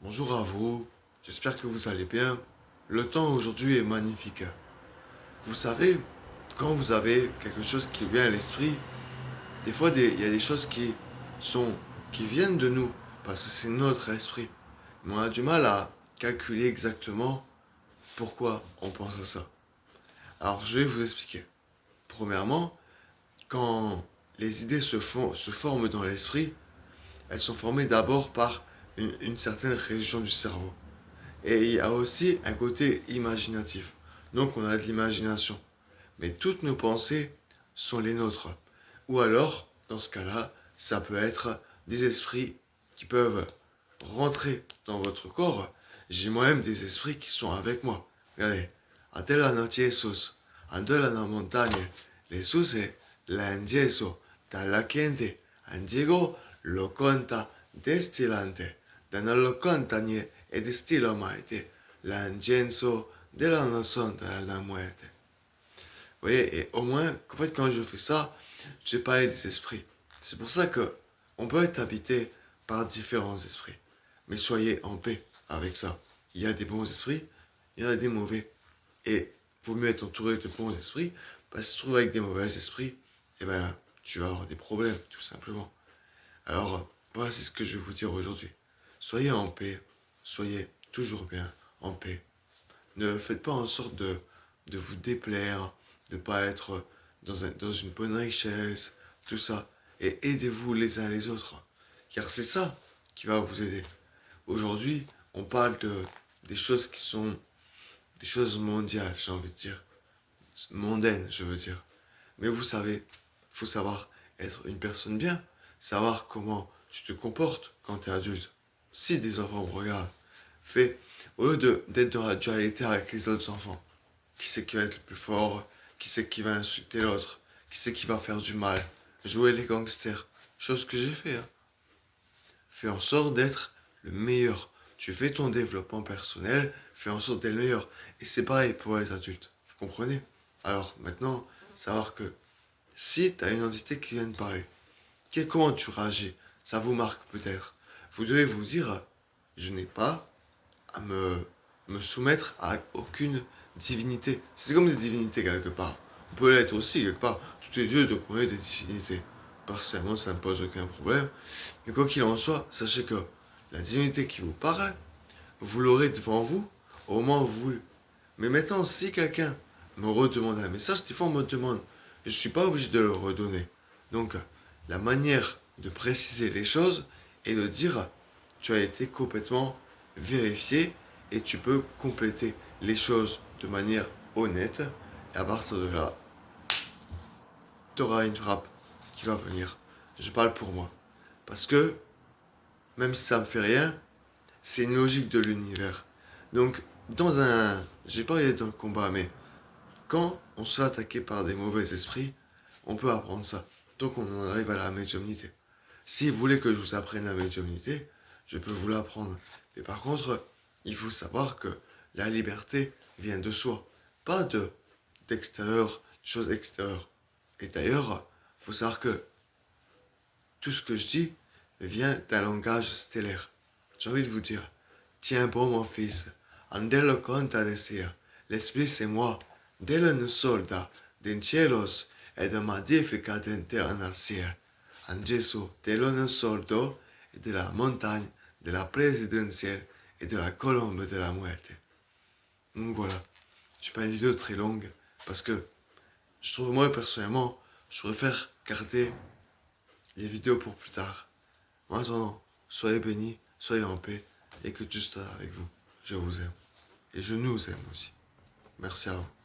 Bonjour à vous, j'espère que vous allez bien. Le temps aujourd'hui est magnifique. Vous savez, quand vous avez quelque chose qui vient à l'esprit, des fois il y a des choses qui viennent de nous, parce que c'est notre esprit. Mais on a du mal à calculer exactement pourquoi on pense à ça. Alors je vais vous expliquer. Premièrement, quand les idées se forment dans l'esprit, elles sont formées d'abord par une certaine région du cerveau. Et il y a aussi un côté imaginatif. Donc on a de l'imagination. Mais toutes nos pensées sont les nôtres. Ou alors, dans ce cas-là, ça peut être des esprits qui peuvent rentrer dans votre corps. J'ai moi-même des esprits qui sont avec moi. Regardez. Adela no Jesus. Andela na montagne. Jesus est l'angieso. Dalla gente. Andiego lo conta destilante. Dana lo contagne e destilo maite. L'angenso della noson della muerte. Vous voyez, et au moins, en fait, quand je fais ça, j'ai parlé des esprits. C'est pour ça que on peut être habité par différents esprits. Mais soyez en paix avec ça. Il y a des bons esprits, il y en a des mauvais. Et il vaut mieux être entouré de bons esprits, parce que si tu te trouves avec des mauvais esprits, eh ben, tu vas avoir des problèmes, tout simplement. Alors, voilà, c'est ce que je vais vous dire aujourd'hui. Soyez en paix, soyez toujours bien en paix. Ne faites pas en sorte de vous déplaire, de ne pas être dans une bonne richesse, tout ça. Et aidez-vous les uns les autres. Car c'est ça qui va vous aider. Aujourd'hui, on parle des choses qui sont des choses mondiales, j'ai envie de dire. Mondaines, je veux dire. Mais vous savez, il faut savoir être une personne bien, savoir comment tu te comportes quand tu es adulte. Si des enfants vous regardent, fais, au lieu d'être dans la dualité avec les autres enfants, qui c'est qui va être le plus fort, qui c'est qui va insulter l'autre, qui c'est qui va faire du mal, jouer les gangsters, chose que j'ai fait. Hein. Fais en sorte d'être le meilleur. Tu fais ton développement personnel, fais en sorte d'être le meilleur. Et c'est pareil pour les adultes, vous comprenez? Alors maintenant, savoir que si tu as une entité qui vient de parler, comment tu réagis? Ça vous marque peut-être. Vous devez vous dire, je n'ai pas à me soumettre à aucune divinité. C'est comme des divinités quelque part. On peut l'être aussi quelque part. Tout est Dieu, donc on est des divinités. Personnellement, ça ne me pose aucun problème. Mais quoi qu'il en soit, sachez que la divinité qui vous parle, vous l'aurez devant vous au moment voulu. Mais maintenant, si quelqu'un me redemande un message, des fois on me demande, je ne suis pas obligé de le redonner. Donc, la manière de préciser les choses est de dire, tu as été complètement vérifié et tu peux compléter les choses de manière honnête. Et à partir de là, tu auras une frappe qui va venir. Je parle pour moi. Parce que, même si ça me fait rien, c'est une logique de l'univers. Donc, j'ai parlé dans le combat, mais quand on se fait attaquer par des mauvais esprits, on peut apprendre ça. Donc on en arrive à la médiumnité. Si vous voulez que je vous apprenne la médiumnité, je peux vous l'apprendre. Mais par contre, il faut savoir que la liberté vient de soi, pas d'extérieur, de choses extérieures. Et d'ailleurs, il faut savoir que tout ce que je dis vient d'un langage stellaire. J'ai envie de vous dire, tiens bon mon fils, andelo conta decir, l'esprit c'est moi, dello un solda, den cielos et de magnifica internacia, en Jésus, dello un soldo et de la montagne, de la présidentielle et de la colombe de la muerte. Donc voilà, je pas une vidéo très longue, parce que je trouve moi personnellement, je préfère garder les vidéos pour plus tard. En attendant, soyez bénis, soyez en paix, et que Dieu soit avec vous. Je vous aime. Et je nous aime aussi. Merci à vous.